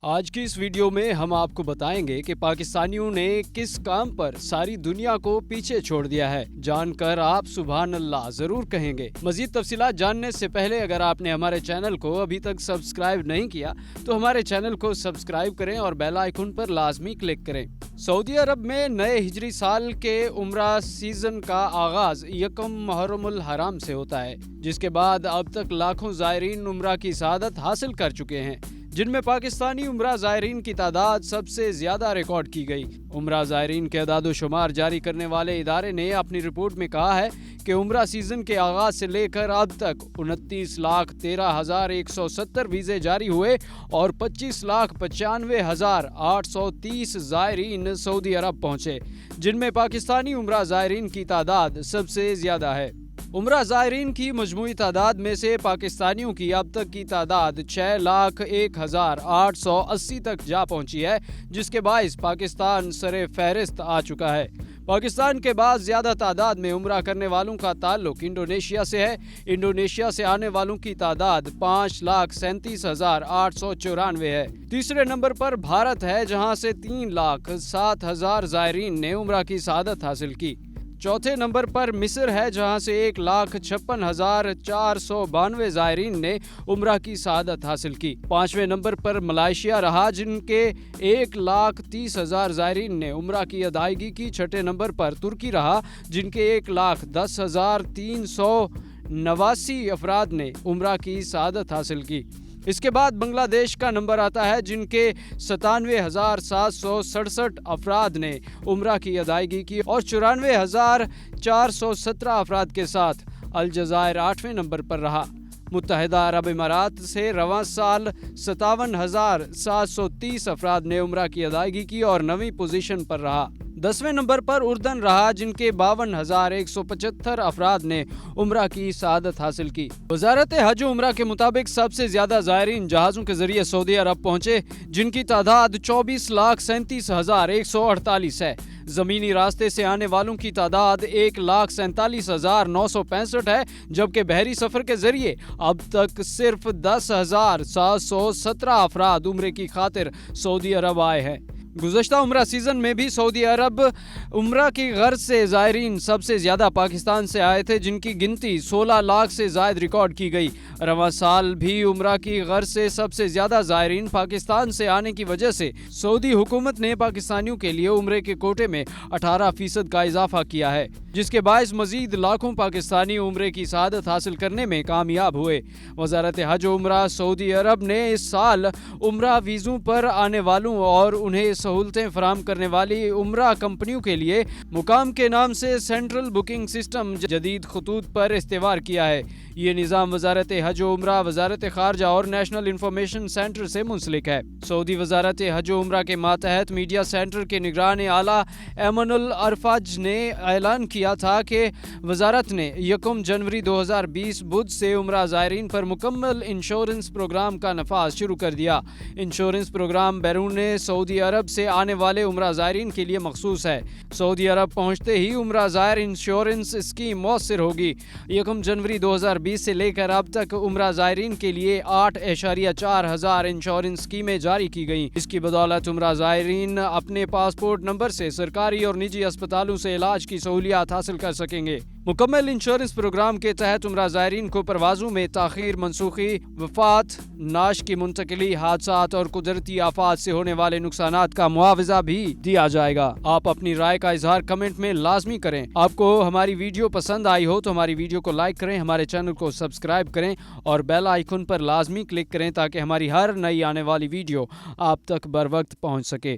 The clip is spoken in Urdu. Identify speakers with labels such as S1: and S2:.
S1: آج کی اس ویڈیو میں ہم آپ کو بتائیں گے کہ پاکستانیوں نے کس کام پر ساری دنیا کو پیچھے چھوڑ دیا ہے۔ جان کر آپ سبحان اللہ ضرور کہیں گے۔ مزید تفصیلات جاننے سے پہلے اگر آپ نے ہمارے چینل کو ابھی تک سبسکرائب نہیں کیا تو ہمارے چینل کو سبسکرائب کریں اور بیل آئیکن پر لازمی کلک کریں۔ سعودی عرب میں نئے ہجری سال کے عمرہ سیزن کا آغاز یکم محرم الحرام سے ہوتا ہے، جس کے بعد اب تک لاکھوں زائرین عمرہ کی سعادت حاصل کر چکے ہیں، جن میں پاکستانی عمرہ زائرین کی تعداد سب سے زیادہ ریکارڈ کی گئی۔ عمرہ زائرین کے اعداد و شمار جاری کرنے والے ادارے نے اپنی رپورٹ میں کہا ہے کہ عمرہ سیزن کے آغاز سے لے کر اب تک 29,13,170 ویزے جاری ہوئے اور 25,95,830 زائرین سعودی عرب پہنچے، جن میں پاکستانی عمرہ زائرین کی تعداد سب سے زیادہ ہے۔ عمرہ زائرین کی مجموعی تعداد میں سے پاکستانیوں کی اب تک کی تعداد 6,01,880 تک جا پہنچی ہے، جس کے باعث پاکستان سر فہرست آ چکا ہے۔ پاکستان کے بعد زیادہ تعداد میں عمرہ کرنے والوں کا تعلق انڈونیشیا سے ہے۔ انڈونیشیا سے آنے والوں کی تعداد 5,37,894 ہے۔ تیسرے نمبر پر بھارت ہے، جہاں سے 3,07,000 زائرین نے عمرہ کی سعادت حاصل کی۔ چوتھے نمبر پر مصر ہے، جہاں سے 1,56,492 زائرین نے عمرہ کی سعادت حاصل کی۔ پانچویں نمبر پر ملائیشیا رہا، جن کے 1,30,000 زائرین نے عمرہ کی ادائیگی کی۔ چھٹے نمبر پر ترکی رہا، جن کے 1,10,389 افراد نے عمرہ کی سعادت حاصل کی۔ اس کے بعد بنگلہ دیش کا نمبر آتا ہے، جن کے 97,767 افراد نے عمرہ کی ادائیگی کی اور 94,417 افراد کے ساتھ الجزائر 8ویں نمبر پر رہا۔ متحدہ عرب امارات سے رواں سال 57,730 افراد نے عمرہ کی ادائیگی کی اور 9ویں پوزیشن پر رہا۔ 10ویں نمبر پر اردن رہا، جن کے 52,175 افراد نے عمرہ کی سعادت حاصل کی۔ وزارت حج و عمرہ کے مطابق سب سے زیادہ زائرین جہازوں کے ذریعے سعودی عرب پہنچے، جن کی تعداد 24,37,148 ہے۔ زمینی راستے سے آنے والوں کی تعداد 1,47,965 ہے، جبکہ بحری سفر کے ذریعے اب تک صرف 10,717 افراد عمرے کی خاطر سعودی عرب آئے ہیں۔ گزشتہ عمرہ سیزن میں بھی سعودی عرب عمرہ کی غرض سے زائرین سب سے زیادہ پاکستان سے آئے تھے، جن کی گنتی 16 لاکھ سے زائد ریکارڈ کی گئی۔ رواں سال بھی عمرہ کی غرض سے سب سے زیادہ زائرین پاکستان سے آنے کی وجہ سے سعودی حکومت نے پاکستانیوں کے لیے عمرے کے کوٹے میں 18% کا اضافہ کیا ہے، جس کے باعث مزید لاکھوں پاکستانی عمرے کی سعادت حاصل کرنے میں کامیاب ہوئے۔ وزارت حج و عمرہ سعودی عرب نے اس سال عمرہ ویزوں پر آنے والوں اور انہیں سہولتیں فراہم کرنے والی عمرہ کمپنیوں کے لیے مقام کے نام سے سینٹرل بکنگ سسٹم جدید خطوط پر استوار کیا ہے۔ یہ نظام وزارت حج و عمرہ، وزارت خارجہ اور نیشنل انفارمیشن سینٹر سے منسلک ہے۔ سعودی وزارت حج و عمرہ کے ماتحت میڈیا سینٹر کے نگران اعلیٰ ایمن الارفاج نے اعلان کیا تھا کہ وزارت نے 1 جنوری 2020 بدھ سے عمرہ زائرین پر مکمل انشورنس پروگرام کا نفاذ شروع کر دیا۔ انشورنس پروگرام بیرون سعودی عرب سے آنے والے عمرہ زائرین کے لیے مخصوص ہے۔ سعودی عرب پہنچتے ہی عمرہ زائر انشورنس اسکیم مؤثر ہوگی۔ 1 جنوری 2020 سے لے کر اب تک عمرہ زائرین کے لیے 8.4 ہزار انشورنس اسکیمیں جاری کی گئیں۔ اس کی بدولت عمرہ زائرین اپنے پاسپورٹ نمبر سے سرکاری اور نجی اسپتالوں سے علاج کی سہولیات حاصل کر سکیں گے۔ مکمل انشورنس پروگرام کے تحت عمرہ زائرین کو پروازوں میں تاخیر، منسوخی، وفات، نعش کی منتقلی، حادثات اور قدرتی آفات سے ہونے والے نقصانات کا معاوضہ بھی دیا جائے گا۔ آپ اپنی رائے کا اظہار کمنٹ میں لازمی کریں۔ آپ کو ہماری ویڈیو پسند آئی ہو تو ہماری ویڈیو کو لائک کریں، ہمارے چینل کو سبسکرائب کریں اور بیل آئیکن پر لازمی کلک کریں تاکہ ہماری ہر نئی آنے والی ویڈیو آپ تک بر وقت پہنچ سکے۔